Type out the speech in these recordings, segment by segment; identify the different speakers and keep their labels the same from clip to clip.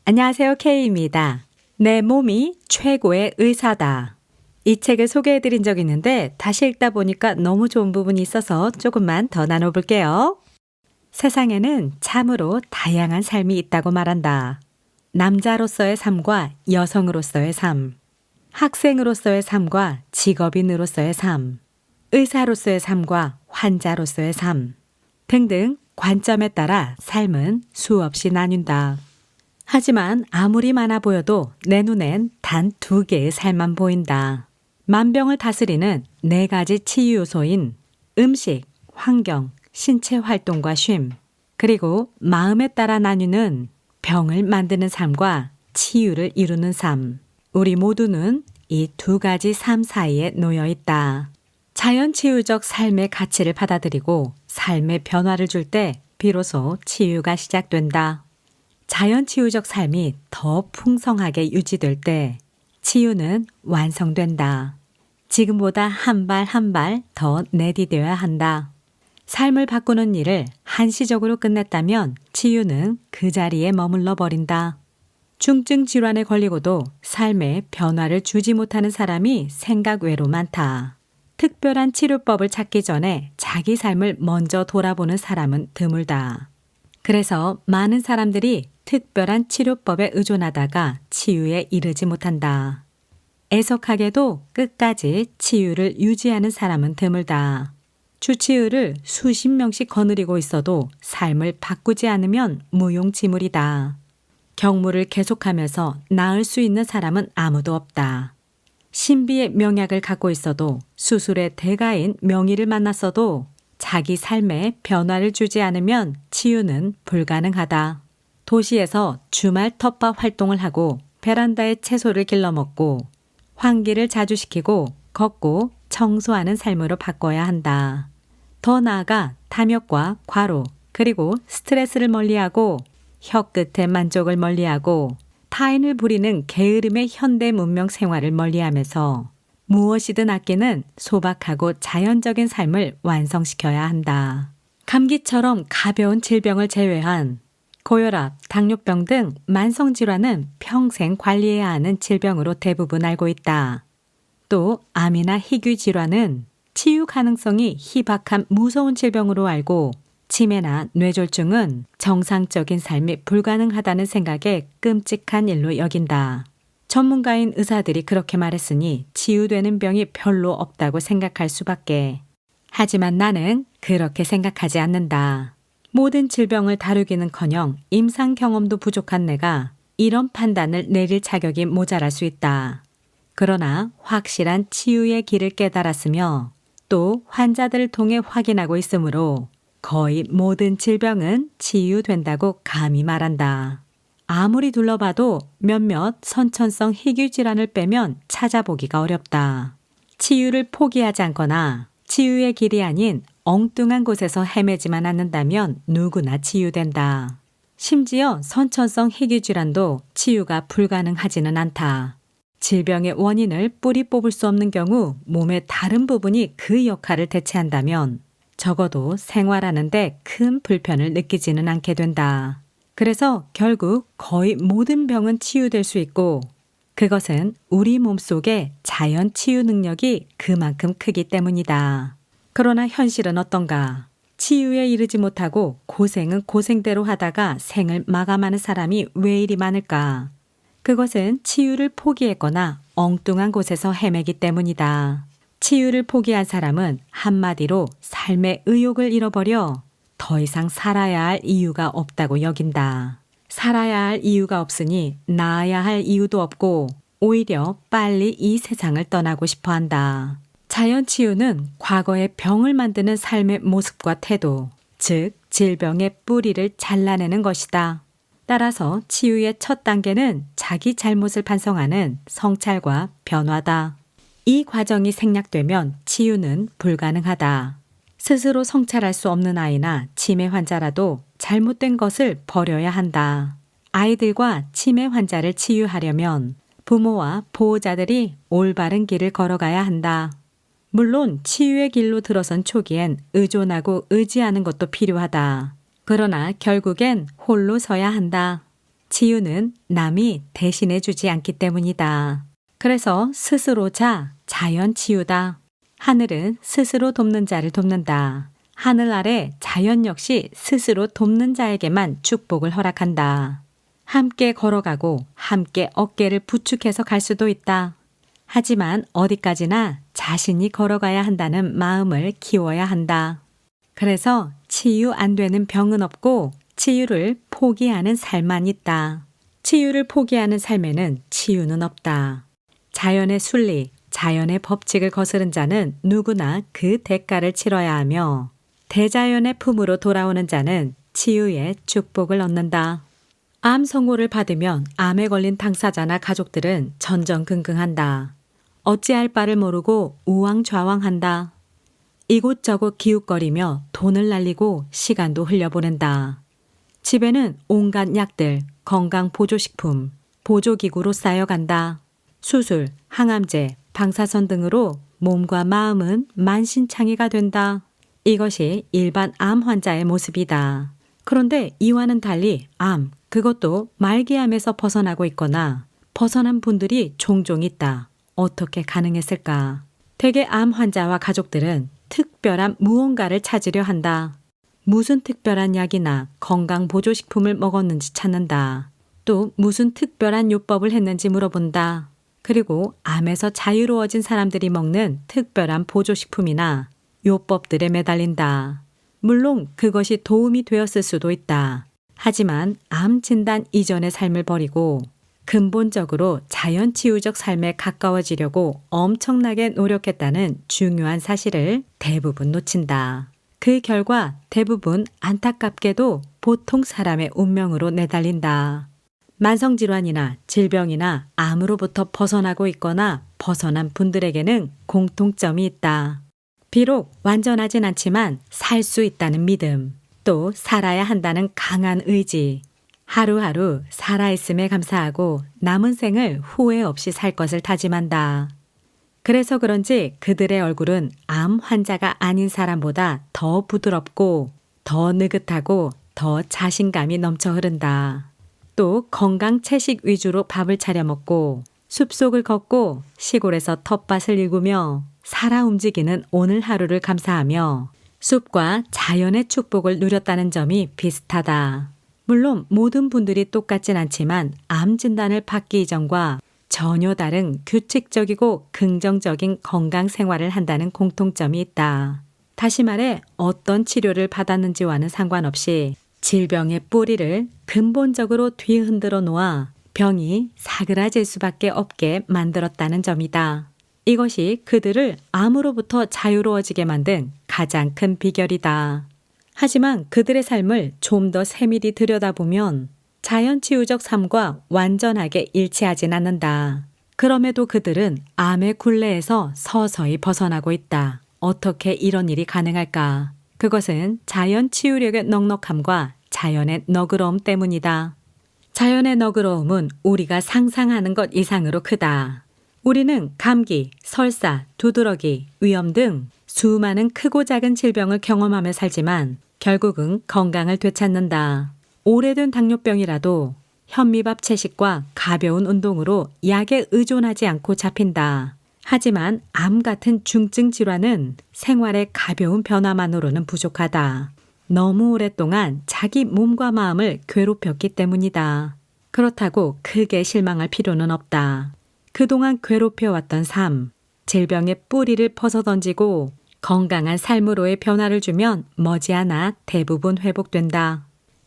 Speaker 1: 안녕하세요. K입니다. 내 몸이 최고의 의사다. 이 책을 소개해드린 적이 있는데 다시 읽다 보니까 너무 좋은 부분이 있어서 조금만 더 나눠볼게요. 세상에는 참으로 다양한 삶이 있다고 말한다. 남자로서의 삶과 여성으로서의 삶, 학생으로서의 삶과 직업인으로서의 삶, 의사로서의 삶과 환자로서의 삶 등등 관점에 따라 삶은 수없이 나뉜다. 하지만 아무리 많아 보여도 내 눈엔 단 2개의 삶만 보인다. 만병을 다스리는 4가지 치유 요소인 음식, 환경, 신체 활동과 쉼, 그리고 마음에 따라 나뉘는 병을 만드는 삶과 치유를 이루는 삶. 우리 모두는 이 2가지 삶 사이에 놓여 있다. 자연치유적 삶의 가치를 받아들이고 삶의 변화를 줄 때 비로소 치유가 시작된다. 자연치유적 삶이 더 풍성하게 유지될 때 치유는 완성된다. 지금보다 한 발 한 발 더 내디뎌야 한다. 삶을 바꾸는 일을 한시적으로 끝냈다면 치유는 그 자리에 머물러 버린다. 중증 질환에 걸리고도 삶에 변화를 주지 못하는 사람이 생각 외로 많다. 특별한 치료법을 찾기 전에 자기 삶을 먼저 돌아보는 사람은 드물다. 그래서 많은 사람들이 특별한 치료법에 의존하다가 치유에 이르지 못한다. 애석하게도 끝까지 치유를 유지하는 사람은 드물다. 주치의를 수십 명씩 거느리고 있어도 삶을 바꾸지 않으면 무용지물이다. 경무를 계속하면서 나을 수 있는 사람은 아무도 없다. 신비의 명약을 갖고 있어도 수술의 대가인 명의를 만났어도 자기 삶에 변화를 주지 않으면 치유는 불가능하다. 도시에서 주말 텃밭 활동을 하고 베란다에 채소를 길러먹고 환기를 자주 시키고 걷고 청소하는 삶으로 바꿔야 한다. 더 나아가 탐욕과 과로 그리고 스트레스를 멀리하고 혀끝의 만족을 멀리하고 타인을 부리는 게으름의 현대 문명 생활을 멀리하면서 무엇이든 아끼는 소박하고 자연적인 삶을 완성시켜야 한다. 감기처럼 가벼운 질병을 제외한 고혈압, 당뇨병 등 만성질환은 평생 관리해야 하는 질병으로 대부분 알고 있다. 또 암이나 희귀 질환은 치유 가능성이 희박한 무서운 질병으로 알고 치매나 뇌졸중은 정상적인 삶이 불가능하다는 생각에 끔찍한 일로 여긴다. 전문가인 의사들이 그렇게 말했으니 치유되는 병이 별로 없다고 생각할 수밖에. 하지만 나는 그렇게 생각하지 않는다. 모든 질병을 다루기는커녕 임상 경험도 부족한 내가 이런 판단을 내릴 자격이 모자랄 수 있다. 그러나 확실한 치유의 길을 깨달았으며 또 환자들을 통해 확인하고 있으므로 거의 모든 질병은 치유된다고 감히 말한다. 아무리 둘러봐도 몇몇 선천성 희귀 질환을 빼면 찾아보기가 어렵다. 치유를 포기하지 않거나 치유의 길이 아닌 엉뚱한 곳에서 헤매지만 않는다면 누구나 치유된다. 심지어 선천성 희귀 질환도 치유가 불가능하지는 않다. 질병의 원인을 뿌리 뽑을 수 없는 경우 몸의 다른 부분이 그 역할을 대체한다면 적어도 생활하는데 큰 불편을 느끼지는 않게 된다. 그래서 결국 거의 모든 병은 치유될 수 있고 그것은 우리 몸속의 자연 치유 능력이 그만큼 크기 때문이다. 그러나 현실은 어떤가? 치유에 이르지 못하고 고생은 고생대로 하다가 생을 마감하는 사람이 왜 이리 많을까? 그것은 치유를 포기했거나 엉뚱한 곳에서 헤매기 때문이다. 치유를 포기한 사람은 한마디로 삶의 의욕을 잃어버려 더 이상 살아야 할 이유가 없다고 여긴다. 살아야 할 이유가 없으니 나아야 할 이유도 없고 오히려 빨리 이 세상을 떠나고 싶어 한다. 자연치유는 과거의 병을 만드는 삶의 모습과 태도, 즉 질병의 뿌리를 잘라내는 것이다. 따라서 치유의 첫 단계는 자기 잘못을 반성하는 성찰과 변화다. 이 과정이 생략되면 치유는 불가능하다. 스스로 성찰할 수 없는 아이나 치매 환자라도 잘못된 것을 버려야 한다. 아이들과 치매 환자를 치유하려면 부모와 보호자들이 올바른 길을 걸어가야 한다. 물론 치유의 길로 들어선 초기엔 의존하고 의지하는 것도 필요하다. 그러나 결국엔 홀로 서야 한다. 치유는 남이 대신해 주지 않기 때문이다. 그래서 스스로자 자연 치유다. 하늘은 스스로 돕는 자를 돕는다. 하늘 아래 자연 역시 스스로 돕는 자에게만 축복을 허락한다. 함께 걸어가고 함께 어깨를 부축해서 갈 수도 있다. 하지만 어디까지나 자신이 걸어가야 한다는 마음을 키워야 한다. 그래서 치유 안 되는 병은 없고 치유를 포기하는 삶만 있다. 치유를 포기하는 삶에는 치유는 없다. 자연의 순리, 자연의 법칙을 거스른 자는 누구나 그 대가를 치러야 하며 대자연의 품으로 돌아오는 자는 치유의 축복을 얻는다. 암 선고를 받으면 암에 걸린 당사자나 가족들은 전전긍긍한다. 어찌할 바를 모르고 우왕좌왕한다. 이곳저곳 기웃거리며 돈을 날리고 시간도 흘려보낸다. 집에는 온갖 약들, 건강보조식품, 보조기구로 쌓여간다. 수술, 항암제, 방사선 등으로 몸과 마음은 만신창이가 된다. 이것이 일반 암 환자의 모습이다. 그런데 이와는 달리 암, 그것도 말기암에서 벗어나고 있거나 벗어난 분들이 종종 있다. 어떻게 가능했을까? 대개 암 환자와 가족들은 특별한 무언가를 찾으려 한다. 무슨 특별한 약이나 건강보조식품을 먹었는지 찾는다. 또 무슨 특별한 요법을 했는지 물어본다. 그리고 암에서 자유로워진 사람들이 먹는 특별한 보조식품이나 요법들에 매달린다. 물론 그것이 도움이 되었을 수도 있다. 하지만 암 진단 이전의 삶을 버리고 근본적으로 자연치유적 삶에 가까워지려고 엄청나게 노력했다는 중요한 사실을 대부분 놓친다. 그 결과 대부분 안타깝게도 보통 사람의 운명으로 내달린다. 만성질환이나 질병이나 암으로부터 벗어나고 있거나 벗어난 분들에게는 공통점이 있다. 비록 완전하진 않지만 살 수 있다는 믿음, 또 살아야 한다는 강한 의지, 하루하루 살아있음에 감사하고 남은 생을 후회 없이 살 것을 다짐한다. 그래서 그런지 그들의 얼굴은 암 환자가 아닌 사람보다 더 부드럽고 더 느긋하고 더 자신감이 넘쳐 흐른다. 또 건강 채식 위주로 밥을 차려 먹고 숲속을 걷고 시골에서 텃밭을 일구며 살아 움직이는 오늘 하루를 감사하며 숲과 자연의 축복을 누렸다는 점이 비슷하다. 물론 모든 분들이 똑같진 않지만 암 진단을 받기 이전과 전혀 다른 규칙적이고 긍정적인 건강 생활을 한다는 공통점이 있다. 다시 말해 어떤 치료를 받았는지와는 상관없이 질병의 뿌리를 근본적으로 뒤흔들어 놓아 병이 사그라질 수밖에 없게 만들었다는 점이다. 이것이 그들을 암으로부터 자유로워지게 만든 가장 큰 비결이다. 하지만 그들의 삶을 좀 더 세밀히 들여다보면 자연치유적 삶과 완전하게 일치하진 않는다. 그럼에도 그들은 암의 굴레에서 서서히 벗어나고 있다. 어떻게 이런 일이 가능할까? 그것은 자연치유력의 넉넉함과 자연의 너그러움 때문이다. 자연의 너그러움은 우리가 상상하는 것 이상으로 크다. 우리는 감기, 설사, 두드러기, 위염 등 수많은 크고 작은 질병을 경험하며 살지만 결국은 건강을 되찾는다. 오래된 당뇨병이라도 현미밥 채식과 가벼운 운동으로 약에 의존하지 않고 잡힌다. 하지만 암 같은 중증 질환은 생활의 가벼운 변화만으로는 부족하다. 너무 오랫동안 자기 몸과 마음을 괴롭혔기 때문이다. 그렇다고 크게 실망할 필요는 없다. 그동안 괴롭혀왔던 삶, 질병의 뿌리를 벗어던지고 건강한 삶으로의 변화를 주면 머지않아 대부분 회복된다.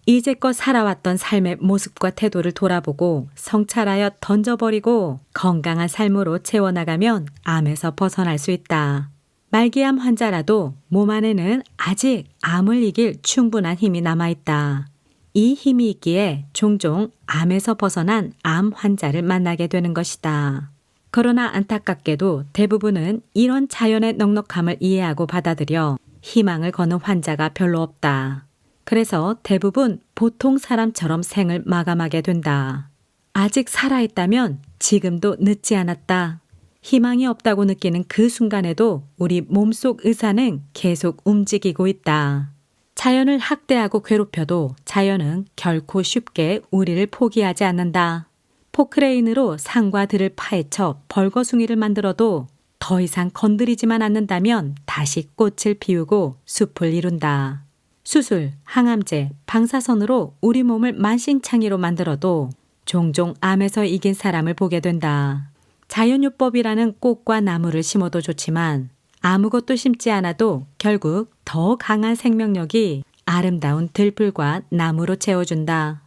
Speaker 1: 이제껏 살아왔던 삶의 모습과 태도를 돌아보고 성찰하여 던져버리고 건강한 삶으로 채워나가면 암에서 벗어날 수 있다. 말기암 환자라도 몸 안에는 아직 암을 이길 충분한 힘이 남아있다. 이 힘이 있기에 종종 암에서 벗어난 암 환자를 만나게 되는 것이다. 그러나 안타깝게도 대부분은 이런 자연의 넉넉함을 이해하고 받아들여 희망을 거는 환자가 별로 없다. 그래서 대부분 보통 사람처럼 생을 마감하게 된다. 아직 살아있다면 지금도 늦지 않았다. 희망이 없다고 느끼는 그 순간에도 우리 몸속 의사는 계속 움직이고 있다. 자연을 학대하고 괴롭혀도 자연은 결코 쉽게 우리를 포기하지 않는다. 포크레인으로 산과 들을 파헤쳐 벌거숭이를 만들어도 더 이상 건드리지만 않는다면 다시 꽃을 피우고 숲을 이룬다. 수술, 항암제, 방사선으로 우리 몸을 만신창이로 만들어도 종종 암에서 이긴 사람을 보게 된다. 자연요법이라는 꽃과 나무를 심어도 좋지만 아무것도 심지 않아도 결국 더 강한 생명력이 아름다운 들풀과 나무로 채워준다.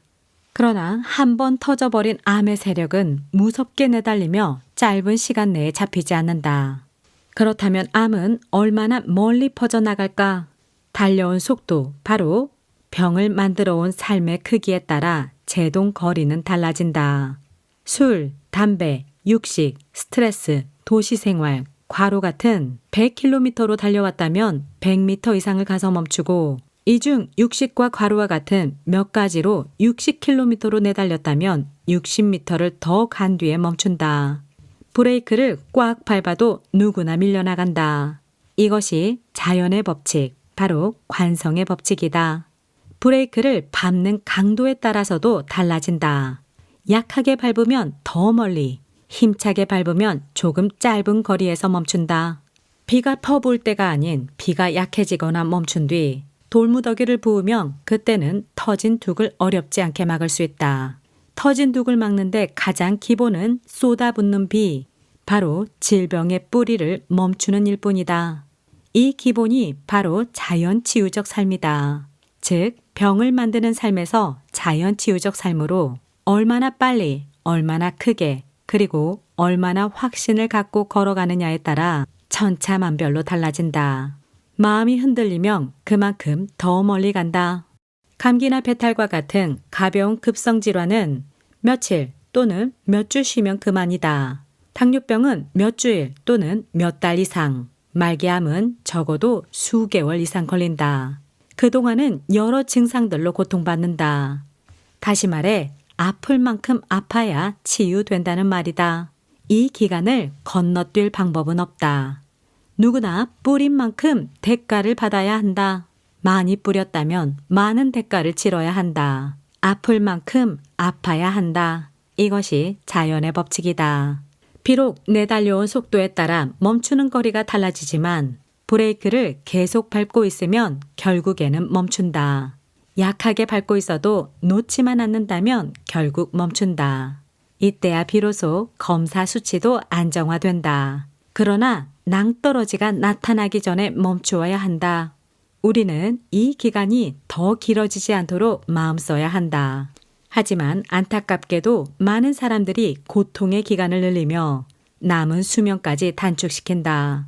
Speaker 1: 그러나 한 번 터져버린 암의 세력은 무섭게 내달리며 짧은 시간 내에 잡히지 않는다. 그렇다면 암은 얼마나 멀리 퍼져나갈까? 달려온 속도, 바로 병을 만들어 온 삶의 크기에 따라 제동 거리는 달라진다. 술, 담배, 육식, 스트레스, 도시생활, 과로 같은 100km로 달려왔다면 100m 이상을 가서 멈추고 이 중 육식과 과로와 같은 몇 가지로 60km로 내달렸다면 60m를 더 간 뒤에 멈춘다. 브레이크를 꽉 밟아도 누구나 밀려나간다. 이것이 자연의 법칙, 바로 관성의 법칙이다. 브레이크를 밟는 강도에 따라서도 달라진다. 약하게 밟으면 더 멀리, 힘차게 밟으면 조금 짧은 거리에서 멈춘다. 비가 퍼부을 때가 아닌 비가 약해지거나 멈춘 뒤 돌무더기를 부으면 그때는 터진 둑을 어렵지 않게 막을 수 있다. 터진 둑을 막는데 가장 기본은 쏟아붓는 비, 바로 질병의 뿌리를 멈추는 일뿐이다. 이 기본이 바로 자연치유적 삶이다. 즉, 병을 만드는 삶에서 자연치유적 삶으로 얼마나 빨리, 얼마나 크게, 그리고 얼마나 확신을 갖고 걸어가느냐에 따라 천차만별로 달라진다. 마음이 흔들리면 그만큼 더 멀리 간다. 감기나 배탈과 같은 가벼운 급성질환은 며칠 또는 몇 주 쉬면 그만이다. 당뇨병은 몇 주일 또는 몇 달 이상, 말기암은 적어도 수개월 이상 걸린다. 그동안은 여러 증상들로 고통받는다. 다시 말해 아플 만큼 아파야 치유된다는 말이다. 이 기간을 건너뛸 방법은 없다. 누구나 뿌린 만큼 대가를 받아야 한다. 많이 뿌렸다면 많은 대가를 치러야 한다. 아플 만큼 아파야 한다. 이것이 자연의 법칙이다. 비록 내달려온 속도에 따라 멈추는 거리가 달라지지만 브레이크를 계속 밟고 있으면 결국에는 멈춘다. 약하게 밟고 있어도 놓지만 않는다면 결국 멈춘다. 이때야 비로소 검사 수치도 안정화된다. 그러나 낭떠러지가 나타나기 전에 멈추어야 한다. 우리는 이 기간이 더 길어지지 않도록 마음 써야 한다. 하지만 안타깝게도 많은 사람들이 고통의 기간을 늘리며 남은 수명까지 단축시킨다.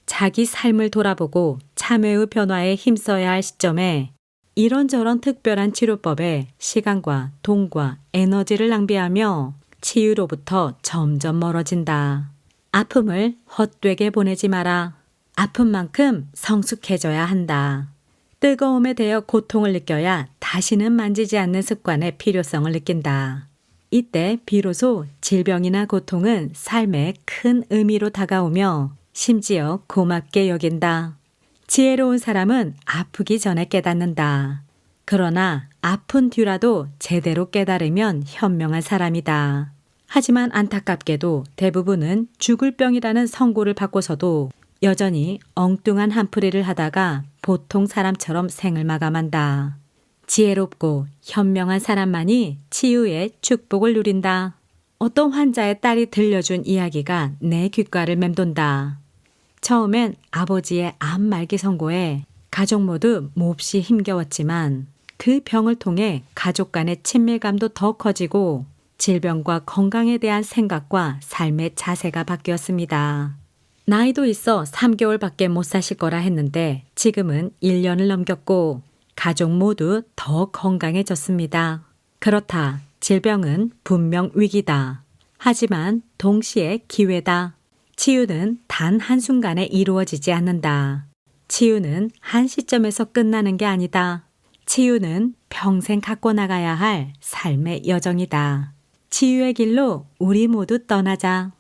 Speaker 1: 자기 삶을 돌아보고 참회의 변화에 힘써야 할 시점에 이런저런 특별한 치료법에 시간과 돈과 에너지를 낭비하며 치유로부터 점점 멀어진다. 아픔을 헛되게 보내지 마라. 아픈 만큼 성숙해져야 한다. 뜨거움에 대해 고통을 느껴야 다시는 만지지 않는 습관의 필요성을 느낀다. 이때 비로소 질병이나 고통은 삶의 큰 의미로 다가오며 심지어 고맙게 여긴다. 지혜로운 사람은 아프기 전에 깨닫는다. 그러나 아픈 뒤라도 제대로 깨달으면 현명한 사람이다. 하지만 안타깝게도 대부분은 죽을 병이라는 선고를 받고서도 여전히 엉뚱한 한풀이를 하다가 보통 사람처럼 생을 마감한다. 지혜롭고 현명한 사람만이 치유의 축복을 누린다. 어떤 환자의 딸이 들려준 이야기가 내 귓가를 맴돈다. 처음엔 아버지의 암 말기 선고에 가족 모두 몹시 힘겨웠지만 그 병을 통해 가족 간의 친밀감도 더 커지고 질병과 건강에 대한 생각과 삶의 자세가 바뀌었습니다. 나이도 있어 3개월밖에 못 사실 거라 했는데 지금은 1년을 넘겼고 가족 모두 더 건강해졌습니다. 그렇다. 질병은 분명 위기다. 하지만 동시에 기회다. 치유는 단 한순간에 이루어지지 않는다. 치유는 한 시점에서 끝나는 게 아니다. 치유는 평생 갖고 나가야 할 삶의 여정이다. 치유의 길로 우리 모두 떠나자.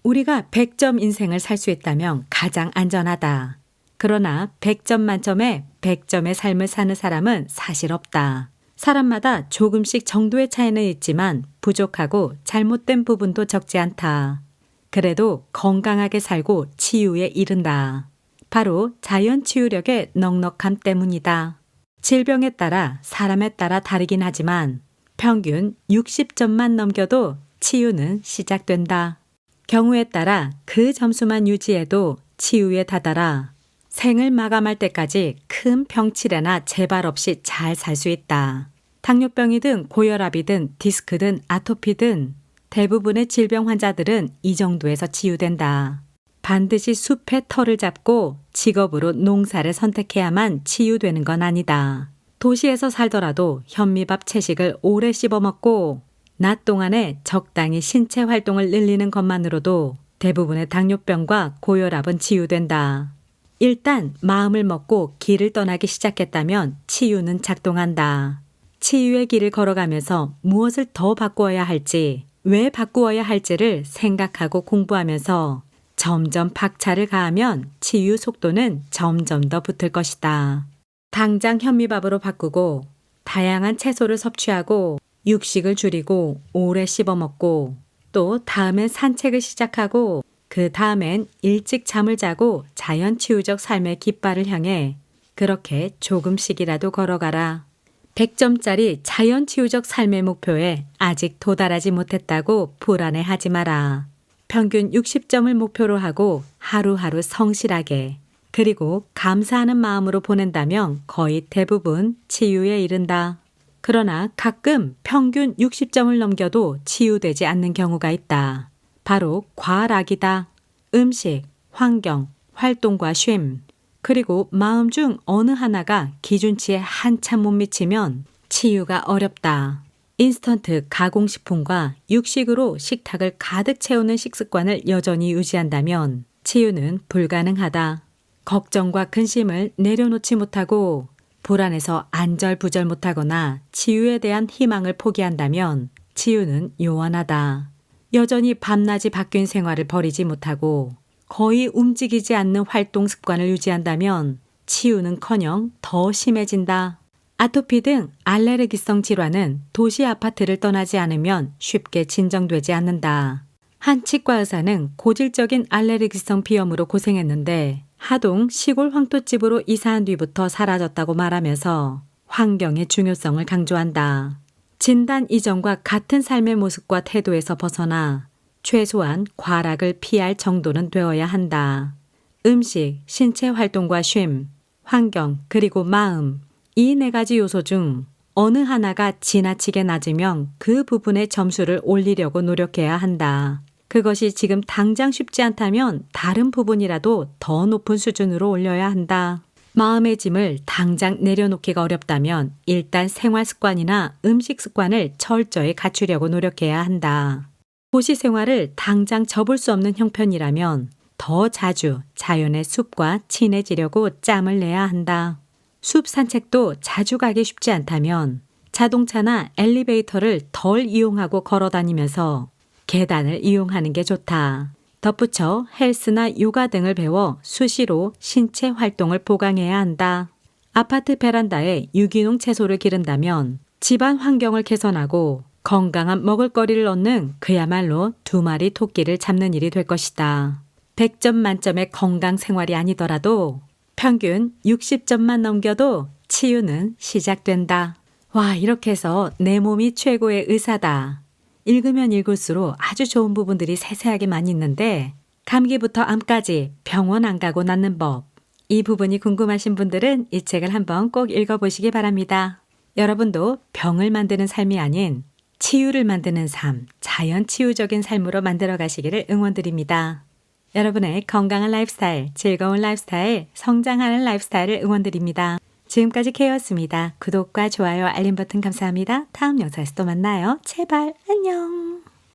Speaker 1: 우리가 100점 인생을 살 수 있다면 가장 안전하다. 그러나 100점 만점에 100점의 삶을 사는 사람은 사실 없다. 사람마다 조금씩 정도의 차이는 있지만 부족하고 잘못된 부분도 적지 않다. 그래도 건강하게 살고 치유에 이른다. 바로 자연 치유력의 넉넉함 때문이다. 질병에 따라 사람에 따라 다르긴 하지만 평균 60점만 넘겨도 치유는 시작된다. 경우에 따라 그 점수만 유지해도 치유에 다다라 생을 마감할 때까지 큰 병치레나 재발 없이 잘 살 수 있다. 당뇨병이든 고혈압이든 디스크든 아토피든 대부분의 질병 환자들은 이 정도에서 치유된다. 반드시 숲의 털을 잡고 직업으로 농사를 선택해야만 치유되는 건 아니다. 도시에서 살더라도 현미밥 채식을 오래 씹어먹고 낮 동안에 적당히 신체 활동을 늘리는 것만으로도 대부분의 당뇨병과 고혈압은 치유된다. 일단 마음을 먹고 길을 떠나기 시작했다면 치유는 작동한다. 치유의 길을 걸어가면서 무엇을 더 바꾸어야 할지, 왜 바꾸어야 할지를 생각하고 공부하면서 점점 박차를 가하면 치유 속도는 점점 더 붙을 것이다. 당장 현미밥으로 바꾸고 다양한 채소를 섭취하고 육식을 줄이고 오래 씹어먹고 또 다음엔 산책을 시작하고 그 다음엔 일찍 잠을 자고 자연치유적 삶의 깃발을 향해 그렇게 조금씩이라도 걸어가라. 100점짜리 자연치유적 삶의 목표에 아직 도달하지 못했다고 불안해하지 마라. 평균 60점을 목표로 하고 하루하루 성실하게 그리고 감사하는 마음으로 보낸다면 거의 대부분 치유에 이른다. 그러나 가끔 평균 60점을 넘겨도 치유되지 않는 경우가 있다. 바로 과락이다. 음식, 환경, 활동과 쉼, 그리고 마음 중 어느 하나가 기준치에 한참 못 미치면 치유가 어렵다. 인스턴트 가공식품과 육식으로 식탁을 가득 채우는 식습관을 여전히 유지한다면 치유는 불가능하다. 걱정과 근심을 내려놓지 못하고 불안해서 안절부절 못하거나 치유에 대한 희망을 포기한다면 치유는 요원하다. 여전히 밤낮이 바뀐 생활을 버리지 못하고 거의 움직이지 않는 활동 습관을 유지한다면 치유는커녕 더 심해진다. 아토피 등 알레르기성 질환은 도시 아파트를 떠나지 않으면 쉽게 진정되지 않는다. 한 치과 의사는 고질적인 알레르기성 비염으로 고생했는데 하동 시골 황토집으로 이사한 뒤부터 사라졌다고 말하면서 환경의 중요성을 강조한다. 진단 이전과 같은 삶의 모습과 태도에서 벗어나 최소한 과락을 피할 정도는 되어야 한다. 음식, 신체 활동과 쉼, 환경, 그리고 마음, 이 네 가지 요소 중 어느 하나가 지나치게 낮으면 그 부분의 점수를 올리려고 노력해야 한다. 그것이 지금 당장 쉽지 않다면 다른 부분이라도 더 높은 수준으로 올려야 한다. 마음의 짐을 당장 내려놓기가 어렵다면 일단 생활 습관이나 음식 습관을 철저히 갖추려고 노력해야 한다. 도시 생활을 당장 접을 수 없는 형편이라면 더 자주 자연의 숲과 친해지려고 짬을 내야 한다. 숲 산책도 자주 가기 쉽지 않다면 자동차나 엘리베이터를 덜 이용하고 걸어 다니면서 계단을 이용하는 게 좋다. 덧붙여 헬스나 요가 등을 배워 수시로 신체 활동을 보강해야 한다. 아파트 베란다에 유기농 채소를 기른다면 집안 환경을 개선하고 건강한 먹을거리를 얻는 그야말로 2마리 토끼를 잡는 일이 될 것이다. 100점 만점의 건강 생활이 아니더라도 평균 60점만 넘겨도 치유는 시작된다. 와, 이렇게 해서 내 몸이 최고의 의사다. 읽으면 읽을수록 아주 좋은 부분들이 세세하게 많이 있는데 감기부터 암까지 병원 안 가고 낫는 법. 이 부분이 궁금하신 분들은 이 책을 한번 꼭 읽어보시기 바랍니다. 여러분도 병을 만드는 삶이 아닌 치유를 만드는 삶, 자연 치유적인 삶으로 만들어 가시기를 응원드립니다. 여러분의 건강한 라이프스타일, 즐거운 라이프스타일, 성장하는 라이프스타일을 응원드립니다. 지금까지 케이였습니다. 구독과 좋아요, 알림 버튼 감사합니다. 다음 영상에서 또 만나요. 제발 안녕.